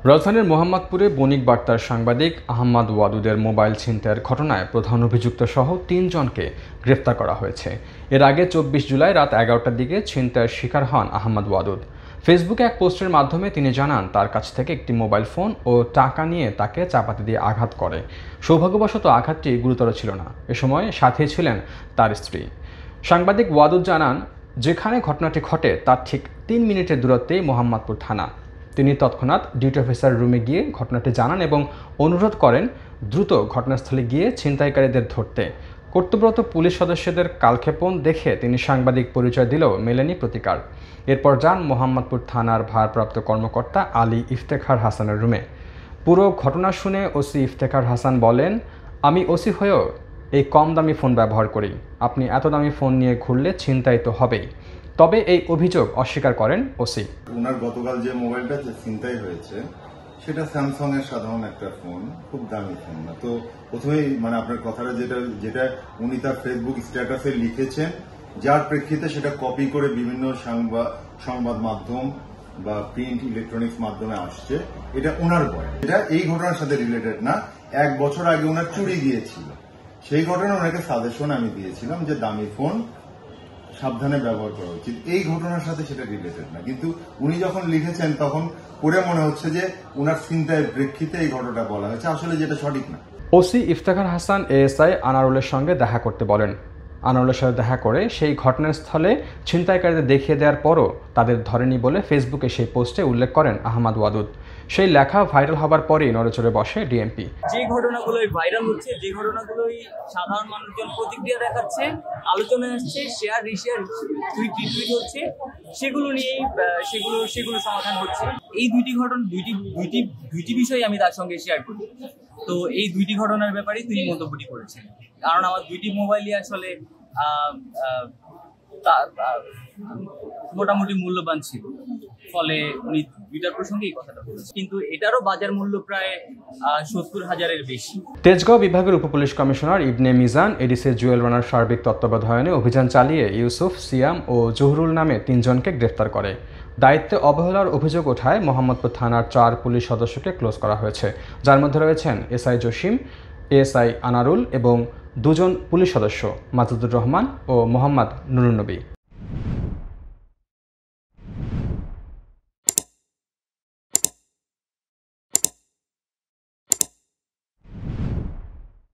রাজধানীর মোহাম্মদপুরে বণিক বার্তার সাংবাদিক আহমাদ ওয়াদুদের মোবাইল ছিনতাইয়ের ঘটনায় প্রধান অভিযুক্তসহ ৩ জনকে গ্রেফতার করা হয়েছে। এর আগে ২৪ জুলাই রাত ১১টার দিকে ছিনতাইয়ের শিকার হন আহমাদ ওয়াদুদ। ফেসবুকে এক পোস্টের মাধ্যমে তিনি জানান তার কাছ থেকে একটি মোবাইল ফোন ও টাকা নিয়ে তাকে চাপাতি দিয়ে আঘাত করে। সৌভাগ্যবশত আঘাতটি গুরুতর ছিল না। এ সময় সাথে ছিলেন তার স্ত্রী। সাংবাদিক ওয়াদুদ জানান, যেখানে ঘটনাটি ঘটে তার ঠিক ৩ মিনিটের দূরত্বেই মোহাম্মদপুর থানা। তিনি তৎক্ষণাৎ ডিউটি অফিসার রুমে গিয়ে ঘটনাটি জানান এবং অনুরোধ করেন দ্রুত ঘটনাস্থলে গিয়ে ছিনতাইকারীদের ধরতে। কর্তব্যরত পুলিশ সদস্যদের কালক্ষেপণ দেখে তিনি সাংবাদিক পরিচয় দিলেও মেলেনি প্রতিকার। এরপর যান মোহাম্মদপুর থানার ভারপ্রাপ্ত কর্মকর্তা আলী ইফতেখার হাসানের রুমে। পুরো ঘটনা শুনে ওসি ইফতেখার হাসান বলেন, আমি ওসি হয়েও এই কম দামি ফোন ব্যবহার করি। আপনি এত দামি ফোন নিয়ে ঘুরলে ছিনতাই তো হবেই। তবে এই অভিযোগ অস্বীকার করেন ওসি। ওনার গতকাল যে মোবাইলটা ছিনতাই হয়েছে সেটা স্যামসাং এর সাধারণ একটা ফোন, খুব দামি ফোন না। তো প্রথমেই আপনার কথাটা যেটা উনি তার ফেসবুক স্ট্যাটাসে লিখেছেন, যার প্রেক্ষিতে সেটা কপি করে বিভিন্ন সংবাদ মাধ্যম বা প্রিন্ট ইলেকট্রনিক্স মাধ্যমে আসছে, এটা ওনার বয়। এটা এই ঘটনার সাথে রিলেটেড না। ১ বছর আগে ওনার চুরি গিয়েছিল, সেই ঘটনা ওনাকে সাজেশন আমি দিয়েছিলাম যে দামি ফোন সাবধানে ব্যবহার করা উচিত। এই ঘটনার সাথে সেটা রিলেটেড না, কিন্তু উনি যখন লিখেছেন তখন পড়ে মনে হচ্ছে যে উনার চিন্তার প্রেক্ষিতে এই ঘটনাটা বলা হয়েছে, আসলে যেটা সঠিক না। ওসি ইফতেখার হাসান এএসআই আনারুলের সঙ্গে দেখা করতে বলেন। আনারুলের সাথে দেখা করে সেই ঘটনাস্থলে ছিনতাইকারীদের দেখিয়ে দেওয়ার পরও তাদের ধরেনি বলে ফেসবুকে সেই পোস্টে উল্লেখ করেন আহমাদ ওয়াদুদ। সেই লেখা ভাইরাল হবার পরেই নড়েচড়ে বসে ডিএমপি। যে ঘটনাগুলোই ভাইরাল হচ্ছে, যে ঘটনাগুলোই সাধারণ মানুষজন প্রতিক্রিয়া দেখাচ্ছে, আলোচনায় আসছে, শেয়ার রিশেয়ার টুইট হচ্ছে, সেগুলো নিয়েই সেগুলো সমাধান হচ্ছে। এই দুইটি বিষয় আমি তার সঙ্গে শেয়ার করি। তো এই দুইটি ঘটনার ব্যাপারেই তিনি মন্তব্যটি করেছেন, কারণ আমার দুইটি মোবাইলই আসলে মোটামুটি মূল্যবান ছিল, ফলে উনি দুইটার প্রসঙ্গে এই কথাটা বলেছেন। কিন্তু এটারও বাজার মূল্য প্রায় ৭০,০০০-এর বেশি। তেজগাঁও বিভাগের উপপুলিশ কমিশনার ইবনে মিজান এডিসি জুয়েল রানার সার্বিক তত্ত্বাবধানে অভিযান চালিয়ে ইউসুফ, সিয়াম ও জহুরুল নামে ৩ জনকে গ্রেফতার করে। দায়িত্বে অবহেলার অভিযোগ ওঠায় মোহাম্মদপুর থানার ৪ পুলিশ সদস্যকে ক্লোজ করা হয়েছে, যার মধ্যে রয়েছেন এসআই জসিম, এএসআই আনারুল এবং ২ জন পুলিশ সদস্য মাজিদুর রহমান ও মোহাম্মদ নুরুন্নবী।